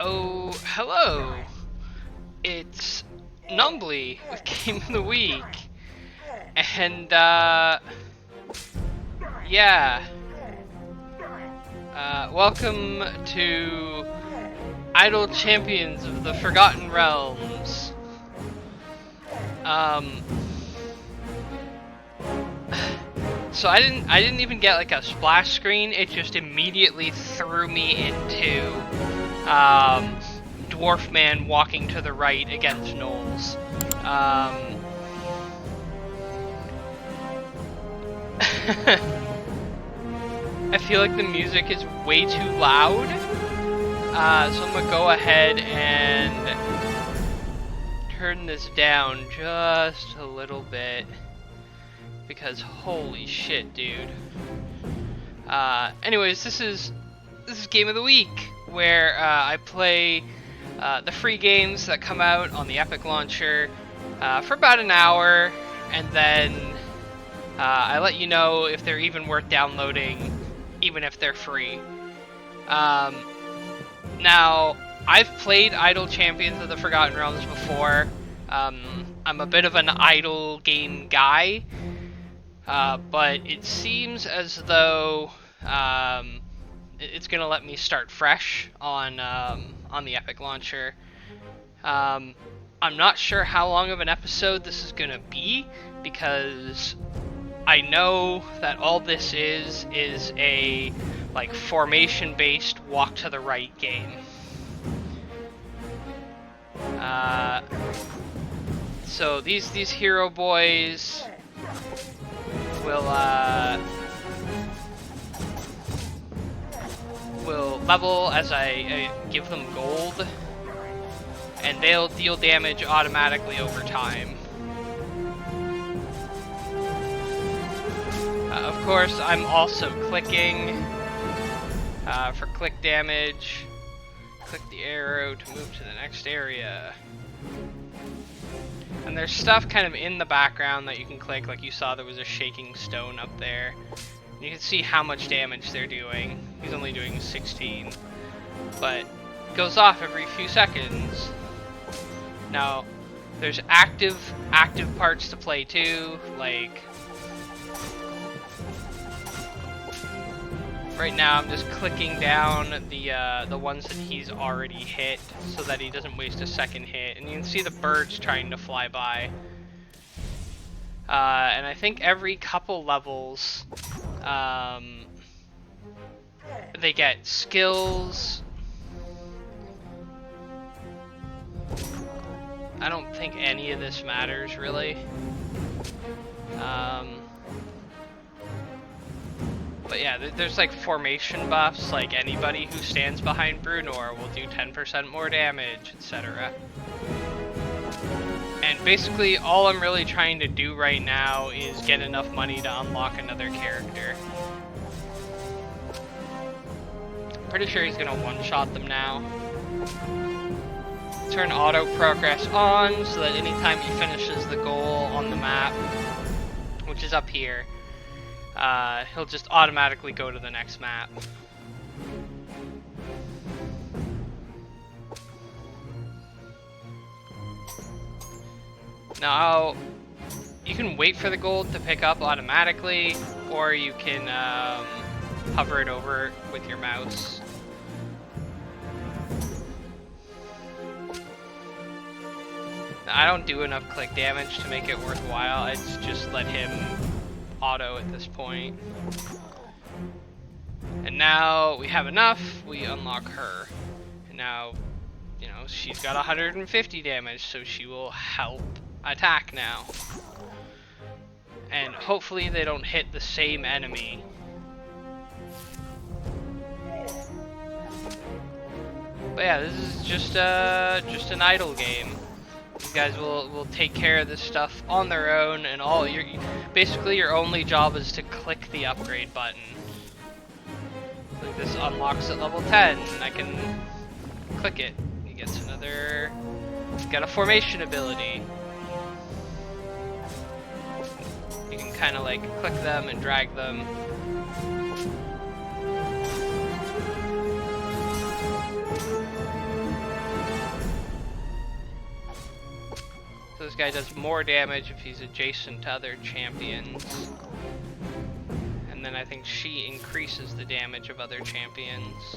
Oh, hello! It's Numbly with Game of the Week. And, yeah. Welcome to Idle Champions of the Forgotten Realms. So I didn't even get like a splash screen. It just immediately threw me into Dwarf Man walking to the right against Knowles. I feel like the music is way too loud, so I'm gonna go ahead and turn this down just a little bit, because holy shit, dude. Anyways, this is Game of the Week, where I play the free games that come out on the Epic Launcher for about an hour, and then I let you know if they're even worth downloading, even if they're free. Now, I've played Idle Champions of the Forgotten Realms before. I'm a bit of an idle game guy, but it seems as though it's gonna let me start fresh on the Epic Launcher. I'm not sure how long of an episode this is gonna be, because I know that all this is a like formation-based walk to the right game. So these hero boys will level as I give them gold, and they'll deal damage automatically over time. Of course, I'm also clicking for click damage. Click the arrow to move to the next area. And there's stuff kind of in the background that you can click, like you saw there was a shaking stone up there. You can see how much damage they're doing. He's only doing 16, but it goes off every few seconds. Now, there's active parts to play too, like right now I'm just clicking down the ones that he's already hit so that he doesn't waste a second hit, and you can see the birds trying to fly by. And I think every couple levels they get skills. I don't think any of this matters really. But yeah, there's like formation buffs, like anybody who stands behind Brunor will do 10% more damage, etc. And basically all I'm really trying to do right now is get enough money to unlock another character. I'm pretty sure he's gonna one-shot them now. Turn auto progress on so that anytime he finishes the goal on the map, which is up here, he'll just automatically go to the next map. Now, you can wait for the gold to pick up automatically, or you can hover it over with your mouse. Now, I don't do enough click damage to make it worthwhile. I just let him auto at this point. And now we have enough, we unlock her. And now, you know, she's got 150 damage, so she will help attack now. And hopefully they don't hit the same enemy. But yeah, this is just an idle game. These guys will take care of this stuff on their own, and basically your only job is to click the upgrade button. Like this unlocks at level 10, and I can click it. He gets another. He's got a formation ability. You can kind of like click them and drag them. guy does more damage if he's adjacent to other champions. And then I think she increases the damage of other champions.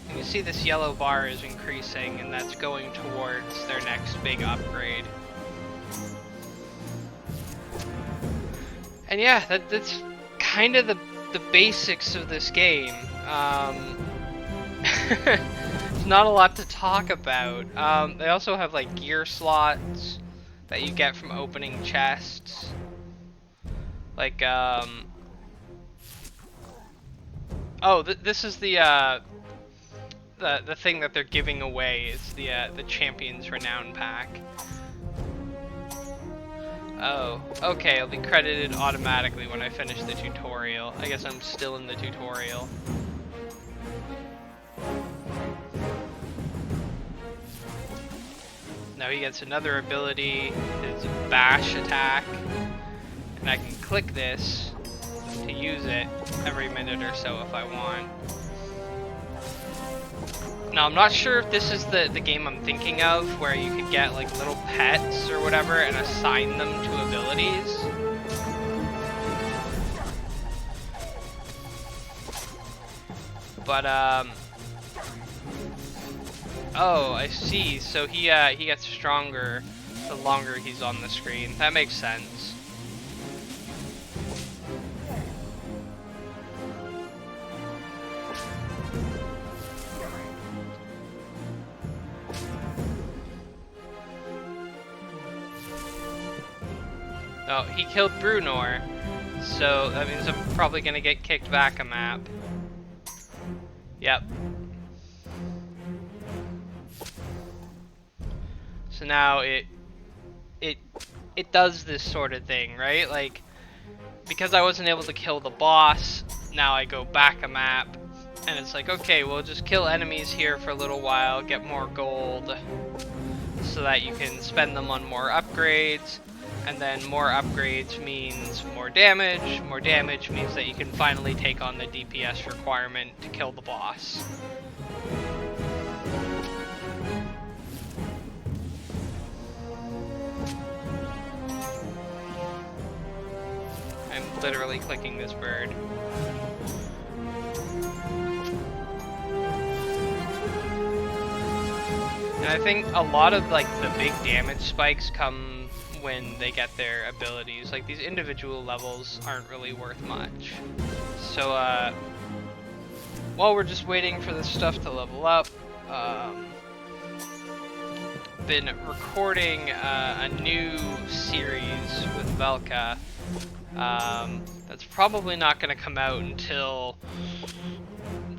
And you see this yellow bar is increasing, and that's going towards their next big upgrade. And yeah, that's kind of the basics of this game. There's not a lot to talk about. They also have like gear slots that you get from opening chests. Like, oh, this is the thing that they're giving away is the Champion's Renown pack. Oh, okay, it'll be credited automatically when I finish the tutorial. I guess I'm still in the tutorial. Now he gets another ability, his bash attack, and I can click this to use it every minute or so if I want. Now I'm not sure if this is the game I'm thinking of, where you could get like little pets or whatever and assign them to abilities. But oh, I see. So he gets stronger the longer he's on the screen. That makes sense. Oh, he killed Brunor, so that means I'm probably gonna get kicked back a map. Yep. So now it does this sort of thing, right? Like, because I wasn't able to kill the boss, now I go back a map, and it's like, okay, we'll just kill enemies here for a little while, get more gold, so that you can spend them on more upgrades. And then more upgrades means more damage. More damage means that you can finally take on the DPS requirement to kill the boss. I'm literally clicking this bird. And I think a lot of like the big damage spikes come when they get their abilities. Like, these individual levels aren't really worth much. So while we're just waiting for this stuff to level up, been recording a new series with Velka. That's probably not going to come out until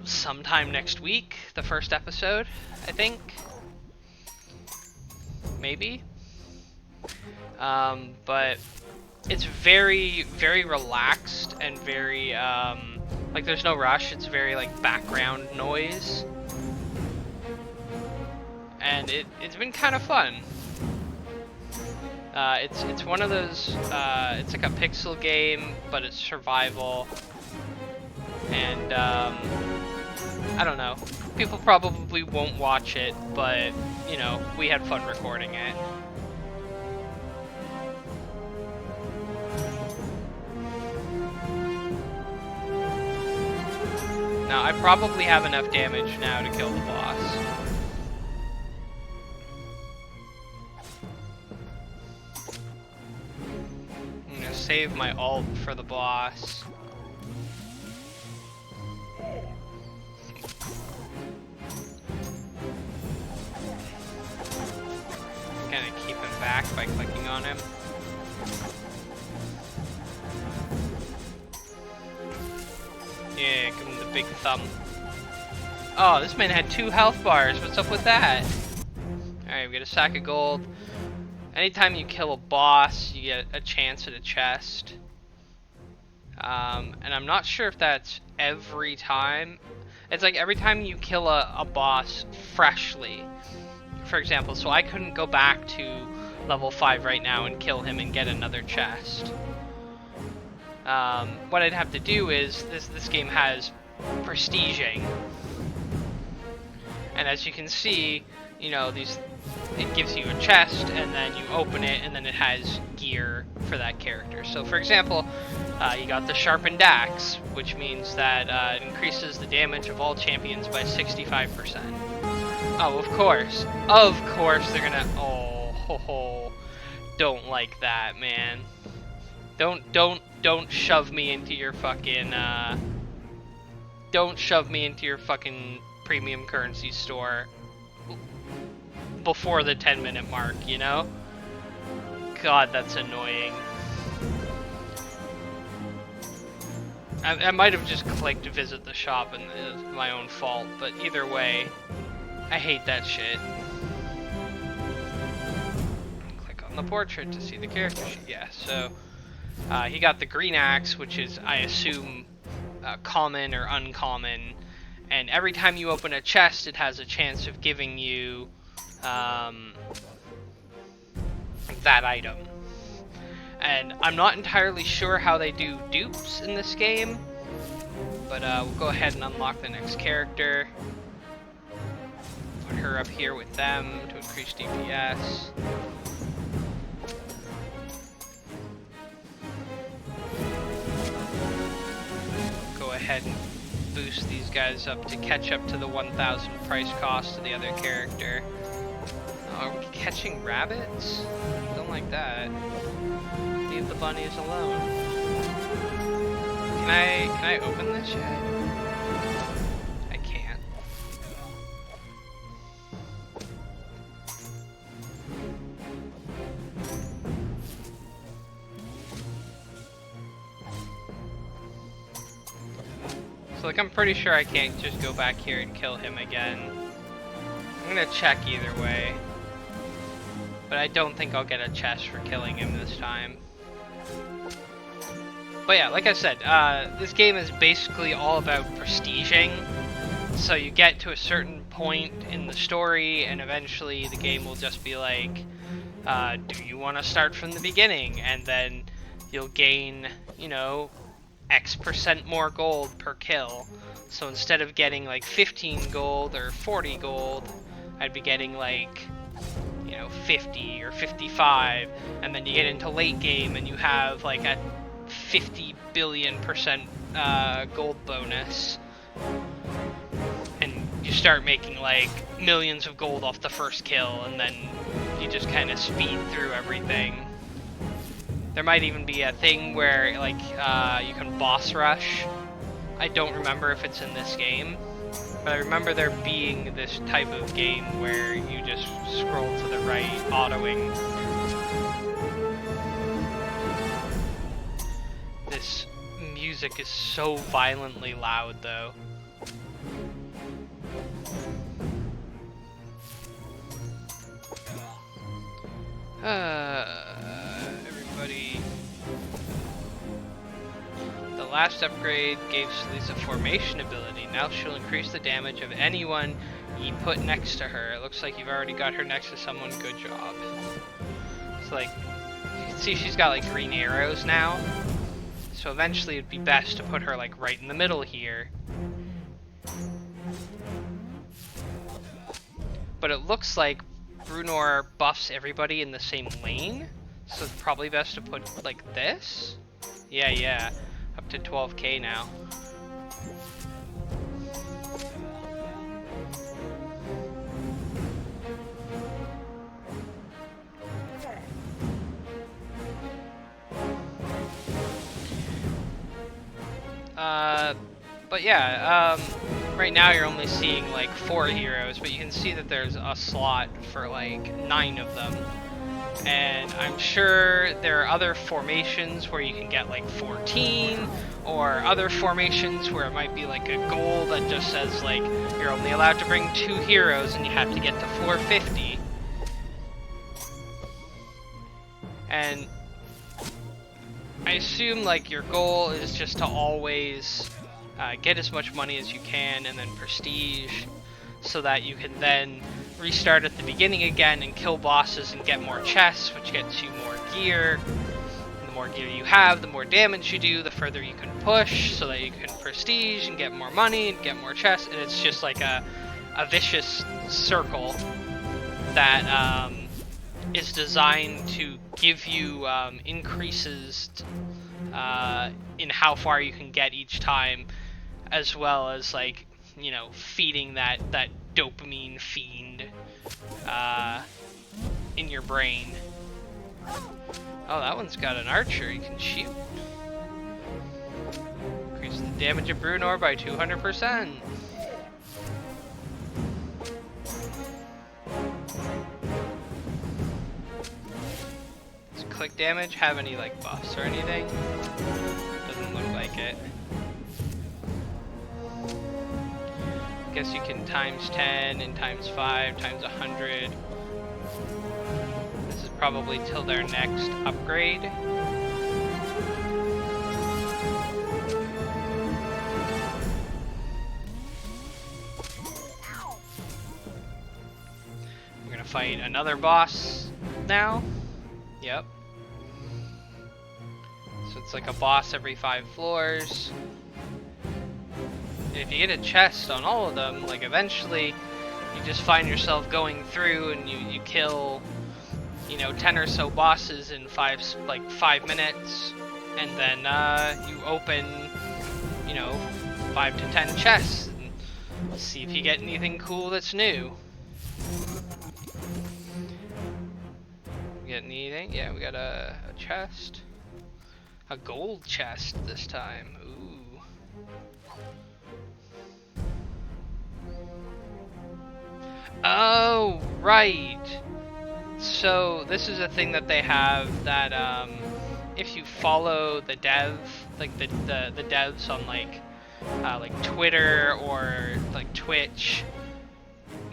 sometime next week, the first episode, I think. Maybe. But it's very, very relaxed and very, like, there's no rush. It's very, like, background noise. And it's been kind of fun. It's one of those, it's like a pixel game, but it's survival. And, I don't know. People probably won't watch it, but, you know, we had fun recording it. Now, I probably have enough damage now to kill the boss. I'm gonna save my ult for the boss. Gonna keep him back by clicking on him. Yeah, give him the big thumb. Oh, this man had 2 health bars. What's up with that? Alright, we get a sack of gold. Anytime you kill a boss, you get a chance at a chest. And I'm not sure if that's every time. It's like every time you kill a boss freshly. For example, so I couldn't go back to level 5 right now and kill him and get another chest. What I'd have to do is, this game has prestiging. And as you can see, you know, it gives you a chest, and then you open it, and then it has gear for that character. So for example, you got the sharpened axe, which means that it increases the damage of all champions by 65%. Oh, of course they're gonna, don't like that, man. Don't shove me into your fucking, don't shove me into your fucking premium currency store before the 10-minute mark, you know? God, that's annoying. I might have just clicked to visit the shop and it's my own fault, but either way, I hate that shit. Click on the portrait to see the character sheet. Yeah, so he got the green axe, which is, I assume, common or uncommon, and every time you open a chest, it has a chance of giving you that item. And I'm not entirely sure how they do dupes in this game, but we'll go ahead and unlock the next character. Put her up here with them to increase DPS. Go ahead and boost these guys up to catch up to the 1,000 price cost of the other character. Oh, are we catching rabbits? Don't like that. Leave the bunnies alone. Can I open this yet? I can't. So like, I'm pretty sure I can't just go back here and kill him again. I'm gonna check either way. But I don't think I'll get a chest for killing him this time. But yeah, like I said, this game is basically all about prestiging. So you get to a certain point in the story, and eventually the game will just be like, do you want to start from the beginning? And then you'll gain, you know, X% more gold per kill. So instead of getting like 15 gold or 40 gold, I'd be getting like, you know, 50 or 55, and then you get into late game and you have like a 50 billion% gold bonus, and you start making like millions of gold off the first kill, and then you just kind of speed through everything. There might even be a thing where like you can boss rush. I don't remember if it's in this game, but I remember there being this type of game where you just scroll to the right, autoing. This music is so violently loud, though. Everybody. The last upgrade gave Lisa formation ability. Now she'll increase the damage of anyone you put next to her. It looks like you've already got her next to someone. Good job. So like, you can see she's got like green arrows now. So eventually it'd be best to put her like right in the middle here. But it looks like Brunor buffs everybody in the same lane. So it's probably best to put like this. Yeah. Up to 12k now. But yeah, right now you're only seeing like 4 heroes, but you can see that there's a slot for like 9 of them. And I'm sure there are other formations where you can get like 14, or other formations where it might be like a goal that just says like you're only allowed to bring 2 heroes and you have to get to 450. And I assume like your goal is just to always get as much money as you can and then prestige, so that you can then restart at the beginning again and kill bosses and get more chests, which gets you more gear. And the more gear you have, the more damage you do, the further you can push, so that you can prestige and get more money and get more chests, and it's just like a vicious circle. that is designed to give you increases in how far you can get each time, as well as, like, you know, feeding that dopamine fiend in your brain. Oh, that one's got an archer you can shoot. Increase the damage of Brunor by 200%. Does click damage have any, like, buffs or anything? Doesn't look like it. Guess you can times 10 and times 5 times 100. This is probably till their next upgrade. We're gonna fight another boss now. Yep. So it's like a boss every 5 floors. If you get a chest on all of them, like, eventually you just find yourself going through and you kill, you know, 10 or so bosses in 5 minutes, and then you open, you know, 5 to 10 chests and see if you get anything cool that's new. Get anything? Yeah, we got a chest. A gold chest this time. Ooh. Oh, right. So this is a thing that they have that if you follow the dev, like the devs on like Twitter or like Twitch.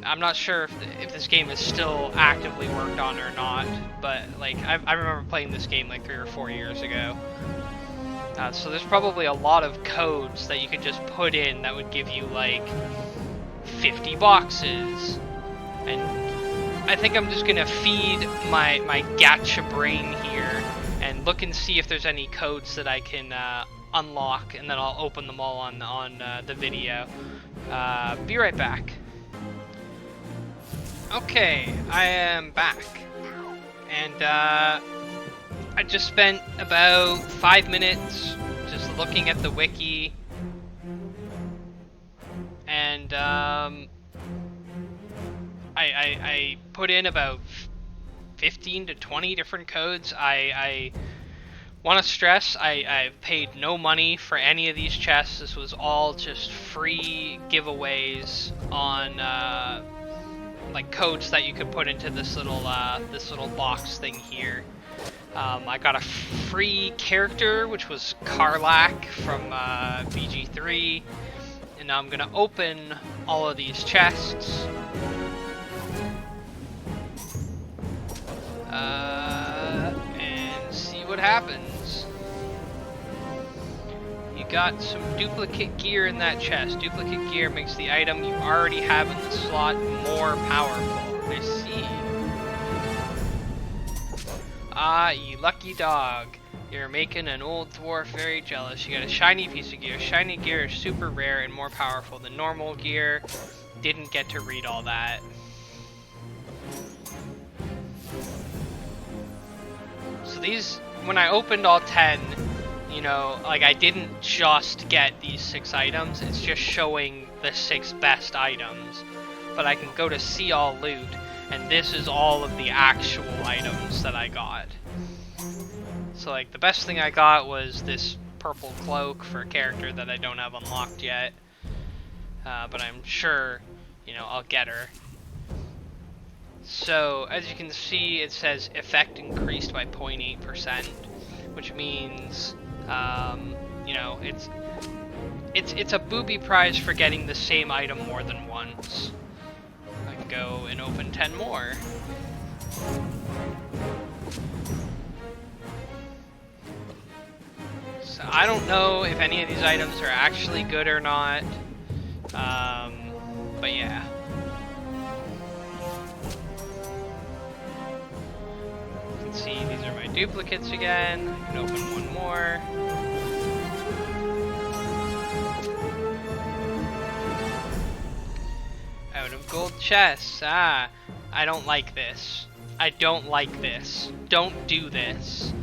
I'm not sure if this game is still actively worked on or not, but like I remember playing this game like 3 or 4 years ago. So there's probably a lot of codes that you could just put in that would give you like 50 boxes. And I think I'm just gonna feed my gacha brain here and look and see if there's any codes that I can unlock, and then I'll open them all on the video. Be right back. Okay, I am back, and I just spent about 5 minutes just looking at the wiki, and I put in about 15 to 20 different codes. I want to stress, I've paid no money for any of these chests. This was all just free giveaways on like codes that you could put into this little box thing here. I got a free character, which was Karlak from BG3, and now I'm gonna open all of these chests. And see what happens. You got some duplicate gear in that chest. Duplicate gear makes the item you already have in the slot more powerful. I see. Ah, you lucky dog. You're making an old dwarf very jealous. You got a shiny piece of gear. Shiny gear is super rare and more powerful than normal gear. Didn't get to read all that. So these, when I opened all 10, you know, like I didn't just get these 6 items, it's just showing the 6 best items. But I can go to see all loot, and this is all of the actual items that I got. So like the best thing I got was this purple cloak for a character that I don't have unlocked yet. But I'm sure, you know, I'll get her. So, as you can see, it says effect increased by 0.8%, which means, you know, it's a booby prize for getting the same item more than once. I can go and open 10 more. So I don't know if any of these items are actually good or not, but yeah. See, these are my duplicates again. I can open one more. Out of gold chests. Ah, I don't like this. I don't like this. Don't do this.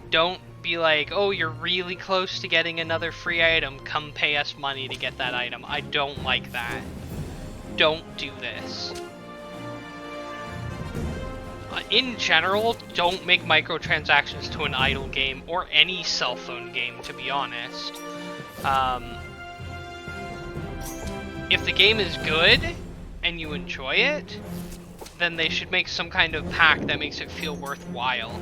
Don't be like, oh, you're really close to getting another free item. Come pay us money to get that item. I don't like that. Don't do this. In general, don't make microtransactions to an idle game or any cell phone game, to be honest. If the game is good and you enjoy it, then they should make some kind of pack that makes it feel worthwhile.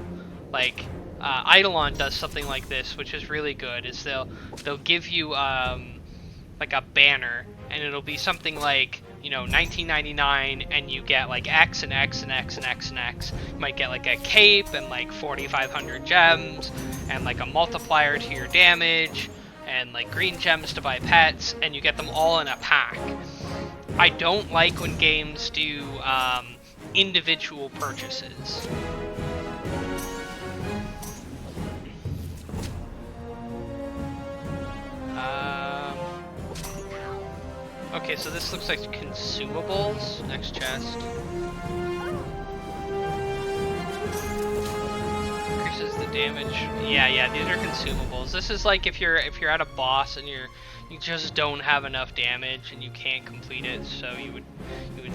Like, Eidolon does something like this, which is really good, is they'll give you, like a banner, and it'll be something like, you know, $19.99, and you get like X and X and X and X and X. You might get like a cape and like 4,500 gems, and like a multiplier to your damage, and like green gems to buy pets, and you get them all in a pack. I don't like when games do individual purchases. Okay, so this looks like consumables. Next chest. Increases the damage. Yeah, these are consumables. This is like if you're at a boss and you just don't have enough damage and you can't complete it, so you would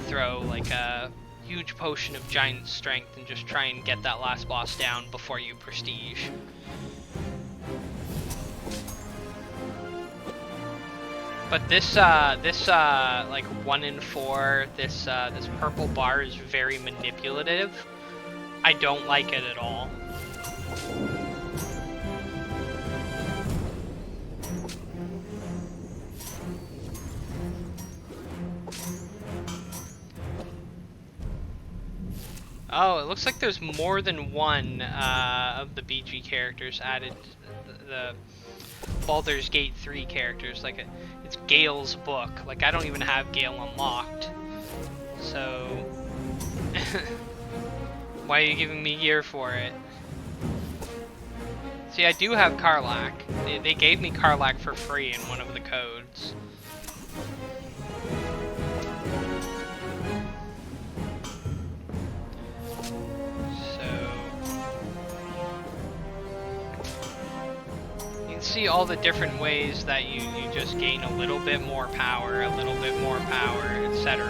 throw like a huge potion of giant strength and just try and get that last boss down before you prestige. But this like 1 in 4, this purple bar is very manipulative. I don't like it at all. Oh, it looks like there's more than one of the BG characters added. The Baldur's Gate 3 characters, like it's Gale's book. Like, I don't even have Gale unlocked. So why are you giving me gear for it? See, I do have Karlach. They gave me Karlach for free in one of the codes. See all the different ways that you just gain a little bit more power, etc.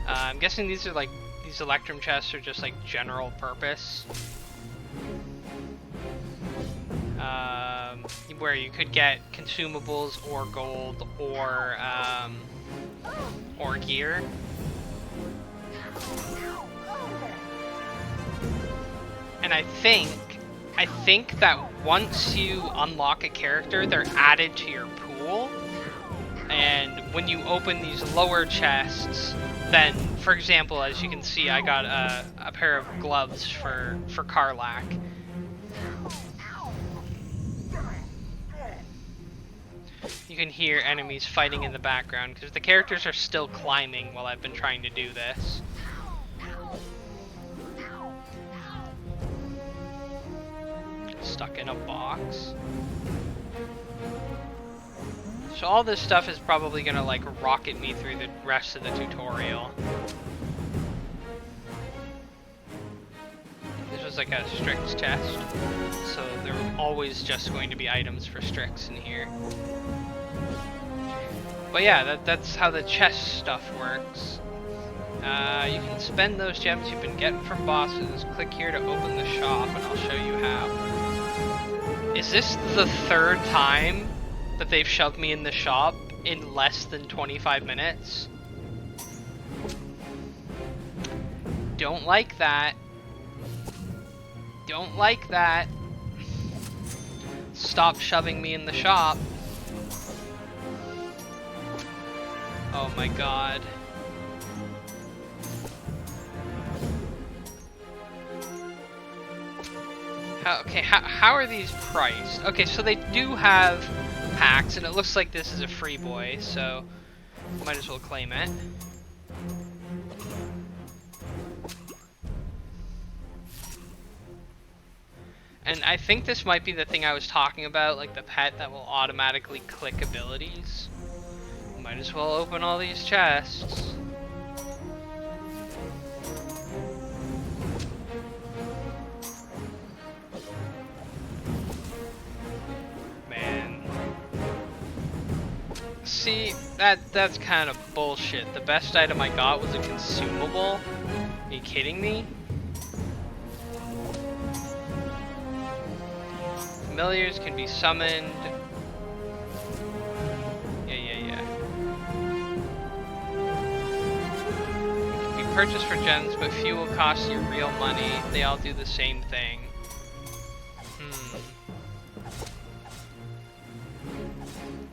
I'm guessing these Electrum chests are just like general purpose. Where you could get consumables or gold or gear. And I think that once you unlock a character, they're added to your pool. And when you open these lower chests, then, for example, as you can see, I got a pair of gloves for Karlach. You can hear enemies fighting in the background, because the characters are still climbing while I've been trying to do this. Stuck in a box. So all this stuff is probably gonna like rocket me through the rest of the tutorial. This was like a Strix test, so there were always just going to be items for Strix in here. But yeah, that's how the chest stuff works. You can spend those gems you've been getting from bosses. Click here to open the shop and I'll show you how. Is this the third time that they've shoved me in the shop in less than 25 minutes? Don't like that. Don't like that. Stop shoving me in the shop. Oh my god. How are these priced? Okay, so they do have packs, and it looks like this is a free boy, so might as well claim it. And I think this might be the thing I was talking about, like the pet that will automatically click abilities. Might as well open all these chests. Man. See, that's kind of bullshit. The best item I got was a consumable. Are you kidding me? Familiars can be summoned. Yeah. Can be purchased for gems, but few will cost you real money. They all do the same thing.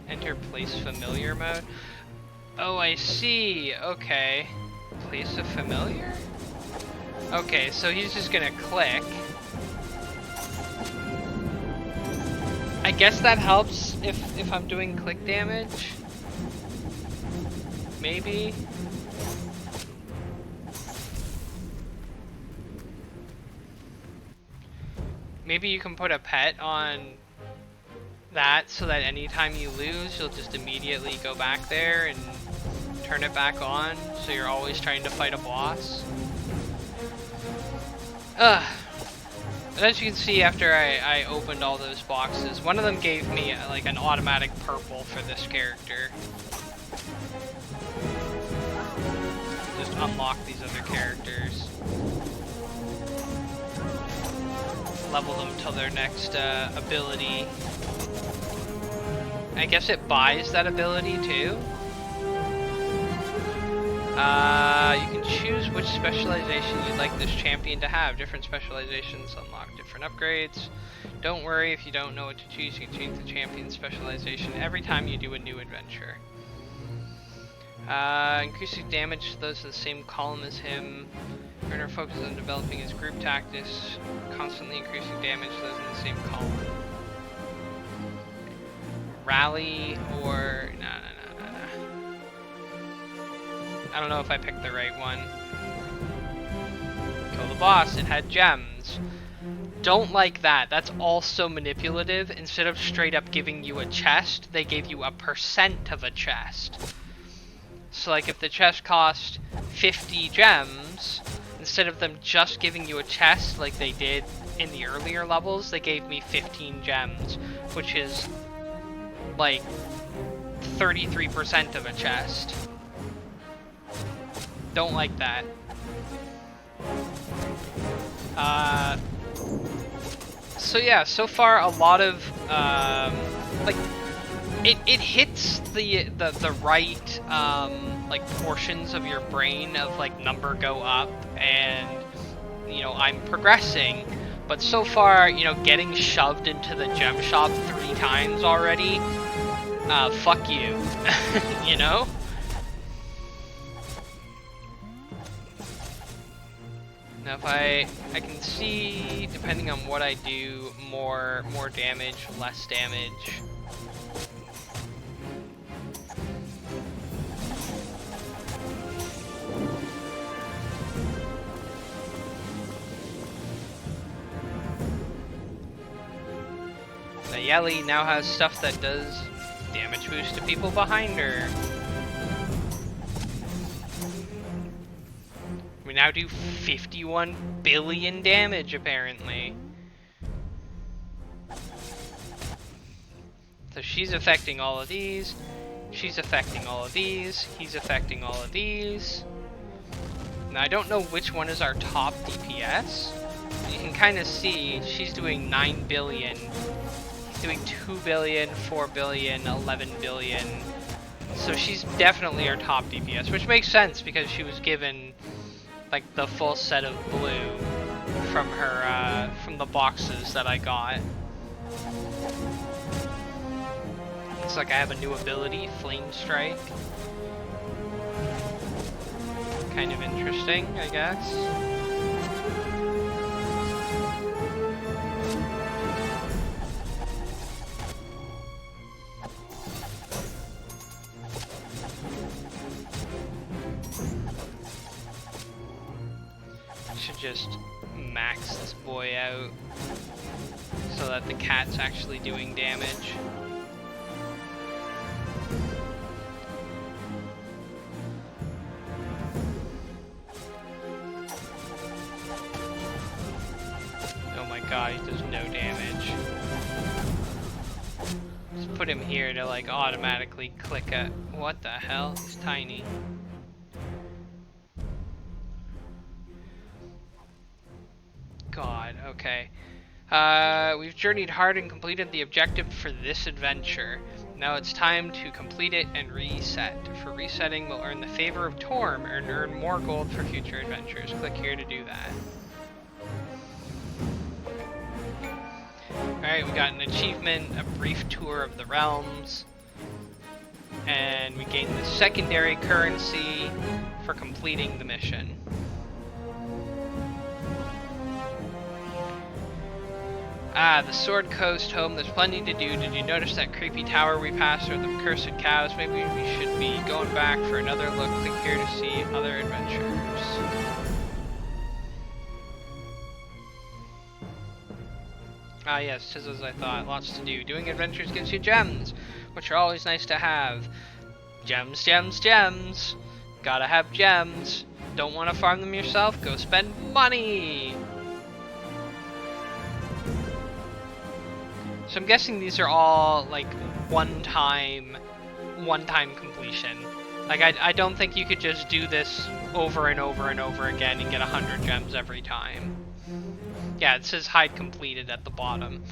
Enter place familiar mode. Oh, I see. Okay. Place a familiar? Okay, so he's just gonna click. I guess that helps if I'm doing click damage. Maybe. Maybe you can put a pet on that so that anytime you lose, you'll just immediately go back there and turn it back on, so you're always trying to fight a boss. And as you can see, after I opened all those boxes, one of them gave me like an automatic purple for this character. Just unlock these other characters. Level them till their next ability. I guess it buys that ability too. You can choose which specialization you'd like this champion to have. Different specializations unlock different upgrades. Don't worry if you don't know what to choose. You can change the champion's specialization every time you do a new adventure. Increasing damage to those in the same column as him. Earner focuses on developing his group tactics, constantly increasing damage to those in the same column. Rally or... No. I don't know if I picked the right one. Kill the boss, it had gems. Don't like that. That's also manipulative. Instead of straight up giving you a chest, they gave you a % of a chest. So like if the chest cost 50 gems, instead of them just giving you a chest like they did in the earlier levels, they gave me 15 gems, which is like 33% of a chest. Don't like that. So yeah, so far a lot of like it hits the right like portions of your brain of like number go up, and you know I'm progressing, but so far, you know, getting shoved into the gem shop 3 times already, fuck you. You know. Now if I can see, depending on what I do, more damage, less damage. Nayeli now has stuff that does damage boost to people behind her. We now do 51 billion damage, apparently. So she's affecting all of these. She's affecting all of these. He's affecting all of these. Now, I don't know which one is our top DPS. You can kind of see she's doing 9 billion. He's doing 2 billion, 4 billion, 11 billion. So she's definitely our top DPS, which makes sense because she was given like the full set of blue from her from the boxes that I got. Looks like I have a new ability, Flame Strike. Kind of interesting, I guess. Should just max this boy out so that the cat's actually doing damage. god, he does no damage. Just put him here to like automatically click a... What the hell? He's tiny. God, okay. We've journeyed hard and completed the objective for this adventure. Now it's time to complete it and reset. For resetting, we'll earn the favor of Torm and earn more gold for future adventures. Click here to do that. Alright, we got an achievement, a brief tour of the realms, and we gain the secondary currency for completing the mission. Ah, the Sword Coast home, there's plenty to do. Did you notice that creepy tower we passed with the cursed cows? Maybe we should be going back for another look. Click here to see other adventures. Ah yes, just as I thought, lots to do. Doing adventures gives you gems, which are always nice to have. Gems, gems, gems. Gotta have gems. Don't want to farm them yourself? Go spend money! So I'm guessing these are all like one-time completion. Like I don't think you could just do this over and over and over again and get 100 gems every time. Yeah, it says hide completed at the bottom.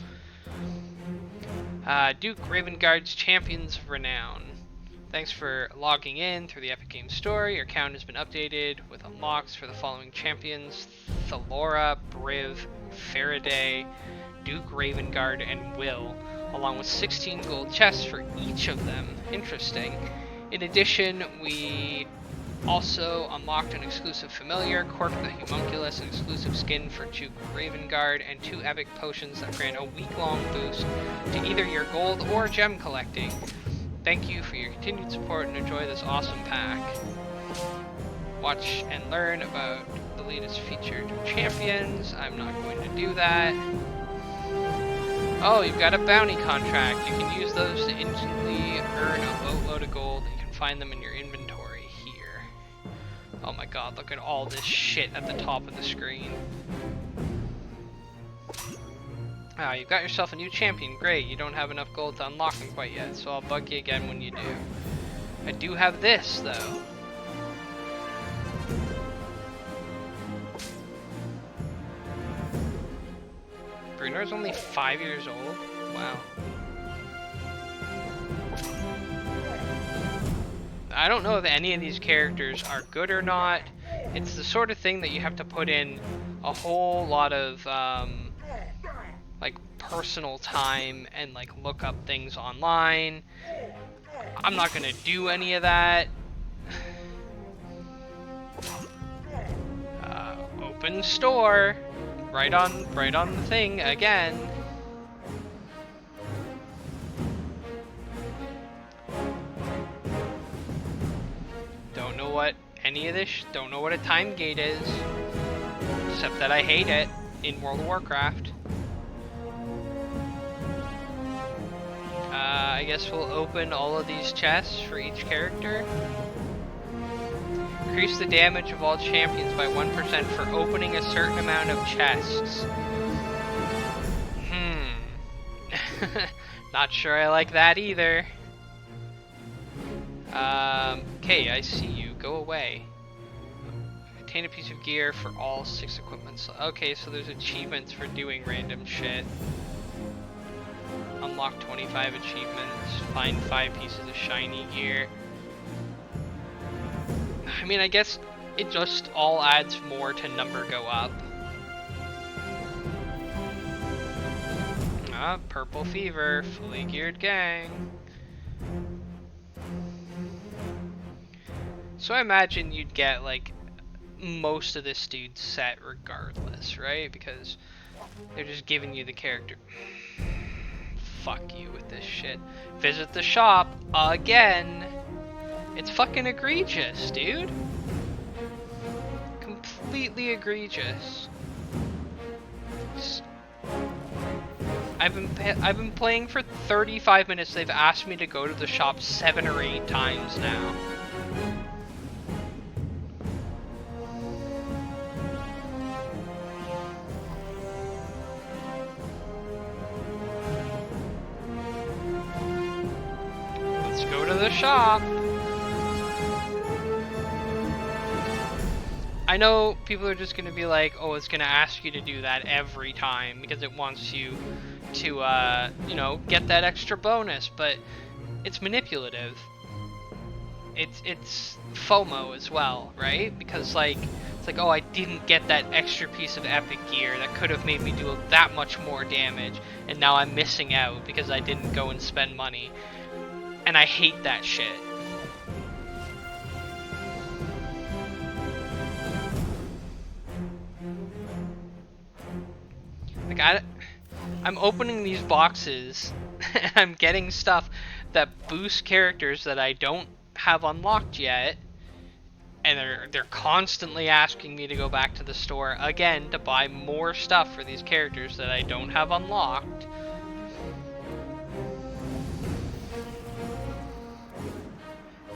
Duke Ravengard's Champions of Renown. Thanks for logging in through the Epic Games Store. Your account has been updated with unlocks for the following champions: Thalora, Briv, Faraday, Duke Ravengard, and Will, along with 16 gold chests for each of them. Interesting. In addition, we also unlocked an exclusive familiar, Cork the Homunculus, an exclusive skin for Duke Ravengard, and 2 epic potions that grant a week-long boost to either your gold or gem collecting. Thank you for your continued support and enjoy this awesome pack. Watch and learn about the latest featured champions. I'm not going to do that. Oh, you've got a bounty contract. You can use those to instantly earn a boatload of gold. You can find them in your inventory here. Oh my god, look at all this shit at the top of the screen. Ah, you've got yourself a new champion. Great, you don't have enough gold to unlock them quite yet, so I'll bug you again when you do. I do have this, though. Bruno's only 5 years old? Wow. I don't know if any of these characters are good or not. It's the sort of thing that you have to put in a whole lot of like personal time and like look up things online. I'm not gonna do any of that. Open store. Right on the thing again. Don't know what any of this. Don't know what a time gate is, except that I hate it in World of Warcraft. I guess we'll open all of these chests for each character. Increase the damage of all champions by 1% for opening a certain amount of chests. Not sure I like that either. Okay, I see you. Go away. Obtain a piece of gear for all 6 equipments. Okay, so there's achievements for doing random shit. Unlock 25 achievements. Find 5 pieces of shiny gear. I mean, I guess it just all adds more to number go up. Ah, Purple Fever, fully geared gang. So I imagine you'd get like most of this dude's set regardless, right? Because they're just giving you the character. Fuck you with this shit. Visit the shop again. It's fucking egregious, dude. Completely egregious. I've been playing for 35 minutes. They've asked me to go to the shop 7 or 8 times now. Let's go to the shop. I know people are just gonna be like, oh, it's gonna ask you to do that every time because it wants you to, you know, get that extra bonus, but it's manipulative. It's FOMO as well, right? Because like, it's like, oh, I didn't get that extra piece of epic gear that could have made me do that much more damage, and now I'm missing out because I didn't go and spend money. And I hate that shit. Like, I'm opening these boxes, and I'm getting stuff that boosts characters that I don't have unlocked yet, and they're constantly asking me to go back to the store again to buy more stuff for these characters that I don't have unlocked.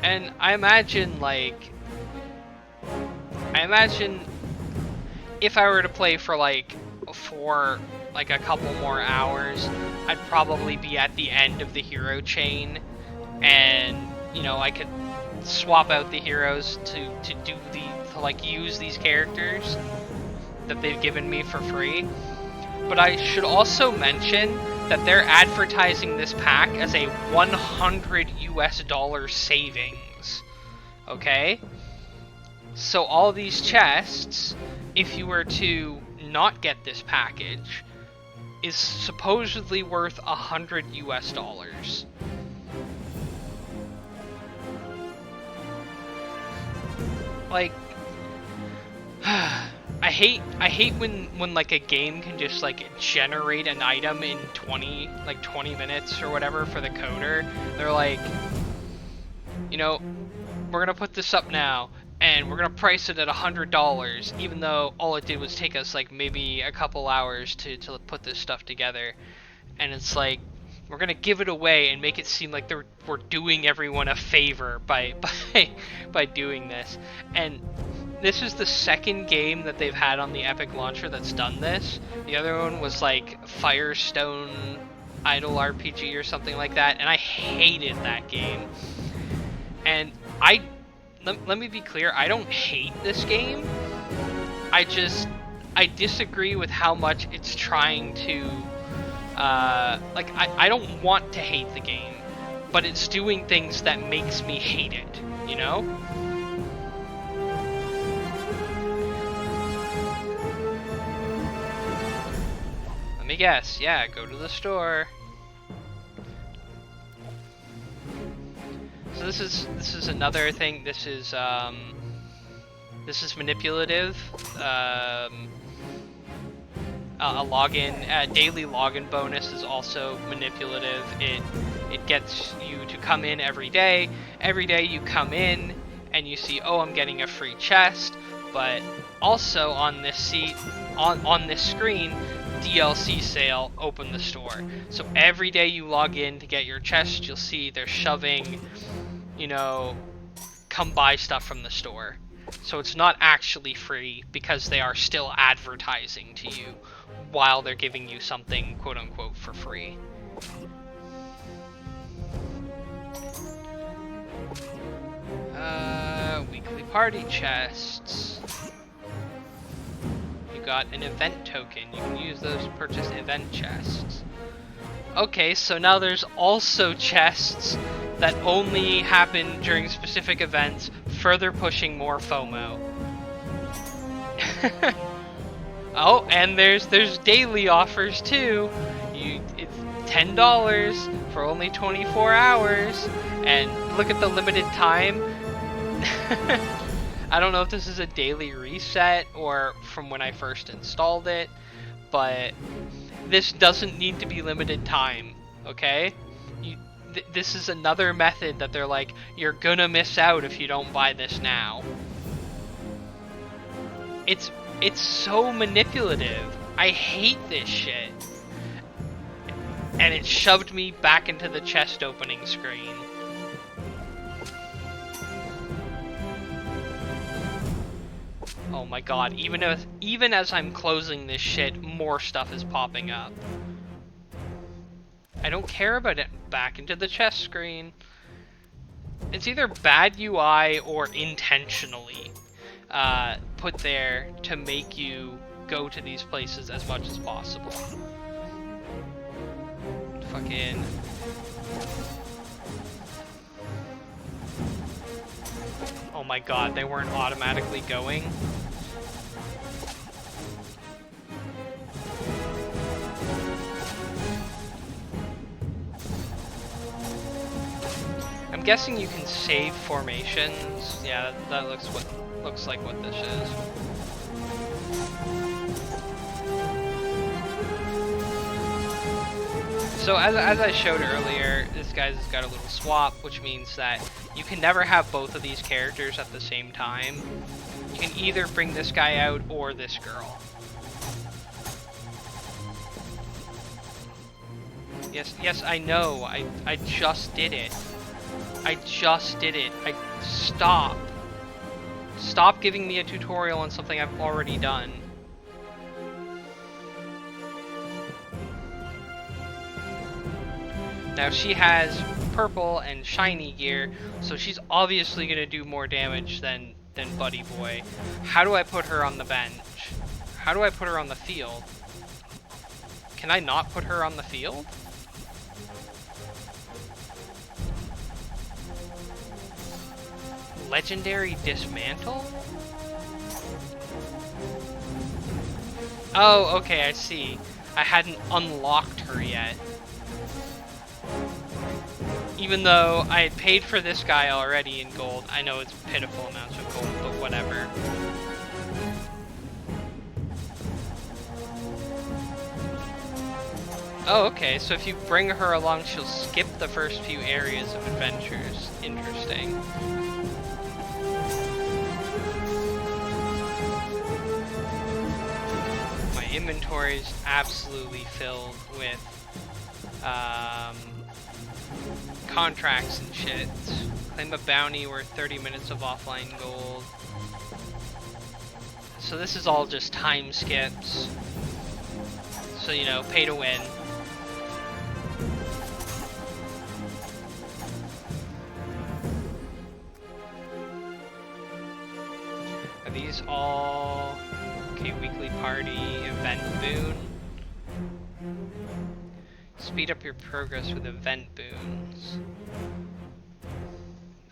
And I imagine if I were to play for a couple more hours, I'd probably be at the end of the hero chain, and you know, I could swap out the heroes to use these characters that they've given me for free. But I should also mention that they're advertising this pack as a $100 US savings. Okay? So all these chests, if you were to not get this package, is supposedly worth $100 US. Like, I hate when like a game can just like generate an item in 20 minutes or whatever for the coder. They're like, you know, we're gonna put this up now and we're gonna price it at $100, even though all it did was take us like maybe a couple hours to put this stuff together. And it's like, we're gonna give it away and make it seem like we're doing everyone a favor by doing this. And this is the second game that they've had on the Epic launcher that's done this. The other one was like Firestone Idol RPG or something like that, and I hated that game. And let me be clear, I don't hate this game. I disagree with how much it's trying to I don't want to hate the game, but it's doing things that makes me hate it, you know? Let me guess, yeah, go to the store. So this is another thing. This is manipulative. A daily login bonus is also manipulative. It gets you to come in every day. Every day you come in and you see, oh, I'm getting a free chest, but also on this screen, DLC sale, open the store. So every day you log in to get your chest, you'll see they're shoving, you know, come buy stuff from the store. So it's not actually free because they are still advertising to you while they're giving you something quote-unquote for free. Weekly party chests. You got an event token. You can use those to purchase event chests. Okay, so now there's also chests that only happen during specific events, further pushing more FOMO. Oh, and there's daily offers too. It's $10 for only 24 hours, and look at the limited time. I don't know if this is a daily reset or from when I first installed it, but this doesn't need to be limited time, okay? This is another method that they're like, you're gonna miss out if you don't buy this now. It's so manipulative. I hate this shit. And it shoved me back into the chest opening screen. Oh my god, even as I'm closing this shit, more stuff is popping up. I don't care about it. Back into the chest screen. It's either bad UI or intentionally put there to make you go to these places as much as possible. Fucking... Oh my god, they weren't automatically going. I'm guessing you can save formations. Yeah, that looks like what this is. So as I showed earlier, this guy's got a little swap, which means that you can never have both of these characters at the same time. You can either bring this guy out or this girl. Yes, I know. I just did it. Stop. Stop giving me a tutorial on something I've already done. Now she has purple and shiny gear, so she's obviously gonna do more damage than Buddy Boy. How do I put her on the bench? How do I put her on the field? Can I not put her on the field? Legendary dismantle? Oh, okay, I see. I hadn't unlocked her yet. Even though I had paid for this guy already in gold. I know it's pitiful amounts of gold, but whatever. Oh, okay, so if you bring her along, she'll skip the first few areas of adventures. Interesting. My inventory is absolutely filled with contracts and shit. Claim a bounty worth 30 minutes of offline gold. So this is all just time skips. So, you know, pay to win. Are these all... Okay, weekly party, event boon. Speed up your progress with event boons.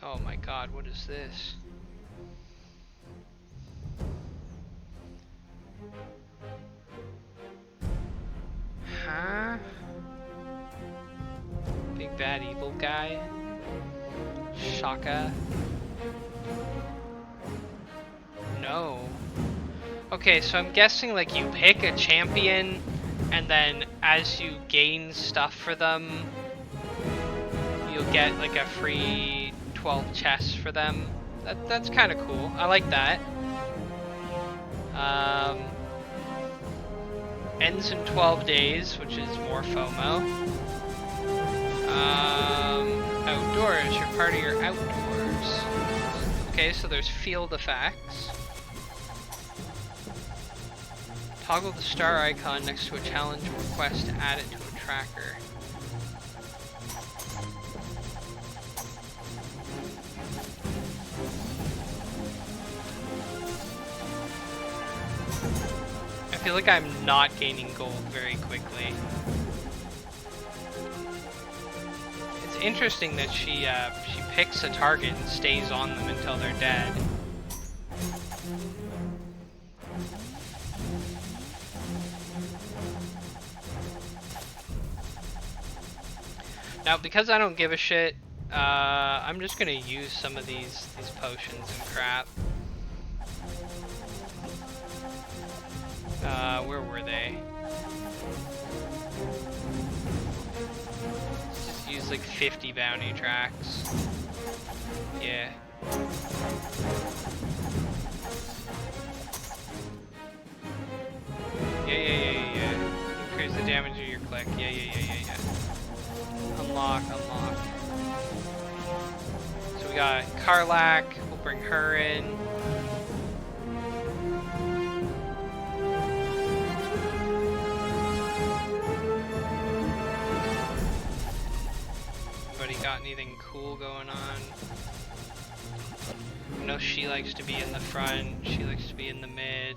Oh my god, what is this? Huh? Big bad evil guy? Shaka? No. Okay, so I'm guessing like you pick a champion and then as you gain stuff for them, you'll get like a free 12 chests for them. That's kind of cool. I like that. Ends in 12 days, which is more FOMO. Outdoors, your party are outdoors. Okay, so there's field effects. Toggle the star icon next to a challenge or request to add it to a tracker. I feel like I'm not gaining gold very quickly. It's interesting that she picks a target and stays on them until they're dead. Now, because I don't give a shit, I'm just gonna use some of these potions and crap. Where were they? Just use like 50 bounty tracks. Yeah. Yeah. Increase the damage of your click. Yeah. Unlock. So we got Karlak, we'll bring her in. Anybody got anything cool going on. I know she likes to be in the front, she likes to be in the mid.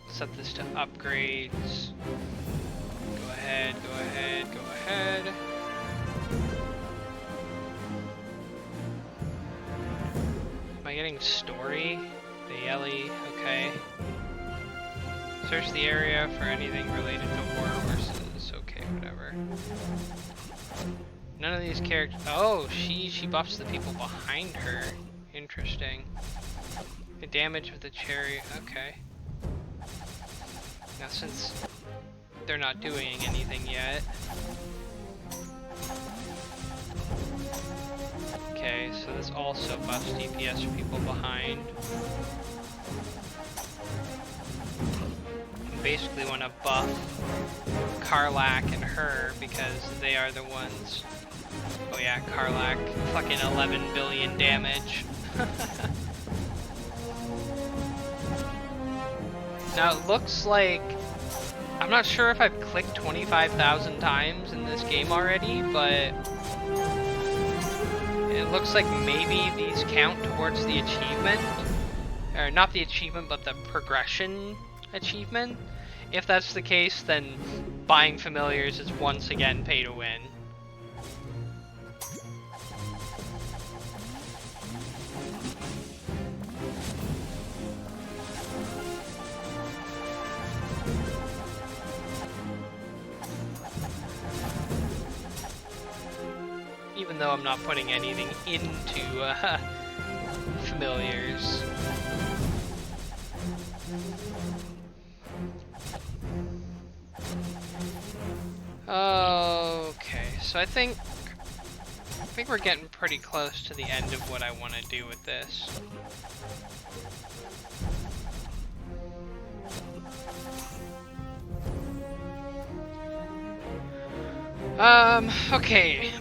Set this to upgrades. Go ahead, go ahead, go ahead. Am I getting story? The Ellie, okay. Search the area for anything related to war horses. Okay, whatever. None of these characters. Oh, she buffs the people behind her. Interesting. The damage of the chariot. Okay. Now, since they're not doing anything yet. Okay, so this also buffs DPS for people behind. Basically want to buff Karlak and her because they are the ones. Oh yeah, Karlak, fucking 11 billion damage. Now it looks like, I'm not sure if I've clicked 25,000 times in this game already, but it looks like maybe these count towards the achievement. Or not the achievement, but the progression achievement. If that's the case, then buying familiars is once again pay to win. Even though I'm not putting anything into familiars. Okay, so I think we're getting pretty close to the end of what I want to do with this. Okay.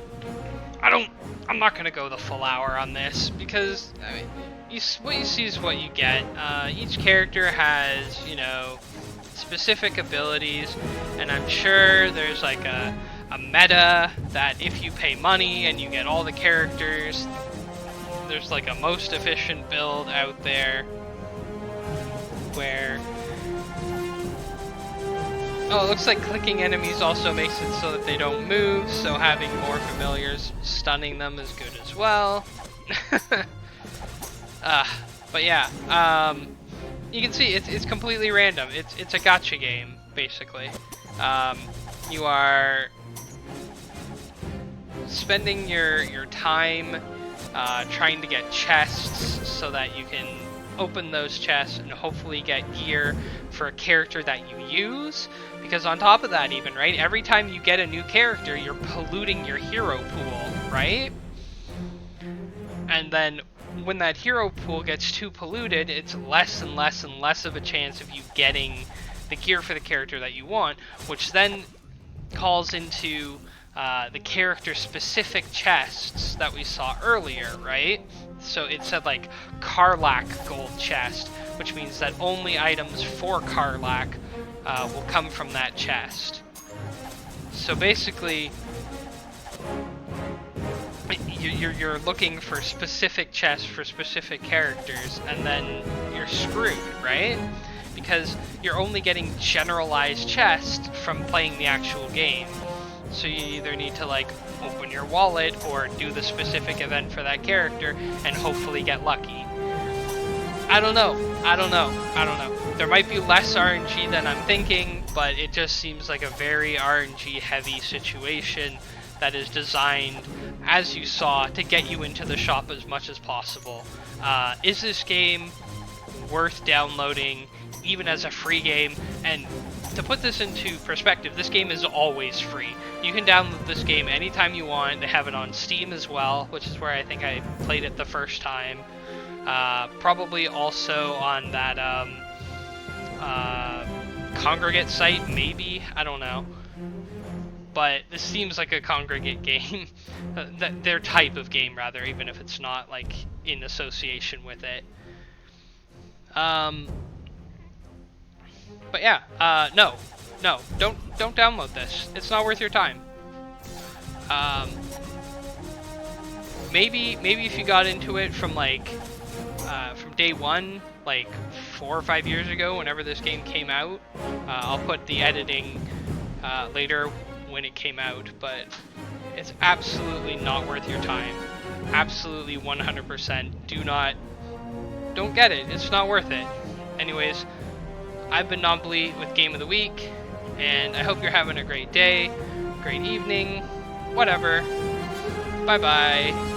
I'm not gonna go the full hour on this because, I mean, what you see is what you get. Each character has, you know, specific abilities, and I'm sure there's like a meta that if you pay money and you get all the characters, there's like a most efficient build out there where, oh, it looks like clicking enemies also makes it so that they don't move, so having more familiars stunning them is good as well. But yeah, you can see it's completely random. It's a gacha game, basically. You are spending your time trying to get chests so that you can open those chests and hopefully get gear for a character that you use. Because on top of that, even, right, every time you get a new character, you're polluting your hero pool, right? And then when that hero pool gets too polluted, it's less and less and less of a chance of you getting the gear for the character that you want, which then calls into the character-specific chests that we saw earlier, right? So it said like Karlak gold chest, which means that only items for Karlak will come from that chest. So basically, you're looking for specific chests for specific characters, and then you're screwed, right? Because you're only getting generalized chests from playing the actual game. So you either need to like open your wallet or do the specific event for that character and hopefully get lucky. I don't know. There might be less RNG than I'm thinking, but it just seems like a very RNG heavy situation that is designed, as you saw, to get you into the shop as much as possible. Is this game worth downloading, even as a free game? And to put this into perspective, this game is always free. You can download this game anytime you want. They have it on Steam as well, which is where I think I played it the first time. Probably also on that Congregate site, maybe, I don't know. But this seems like a Congregate game, their type of game rather, even if it's not like in association with it. But yeah, no, don't download this. It's not worth your time. Maybe if you got into it from like from day one, like 4 or 5 years ago, whenever this game came out. I'll put the editing later when it came out, but it's absolutely not worth your time. Absolutely 100%. Don't get it. It's not worth it. Anyways, I've been Nombly with Game of the Week, and I hope you're having a great day, great evening, whatever. Bye bye.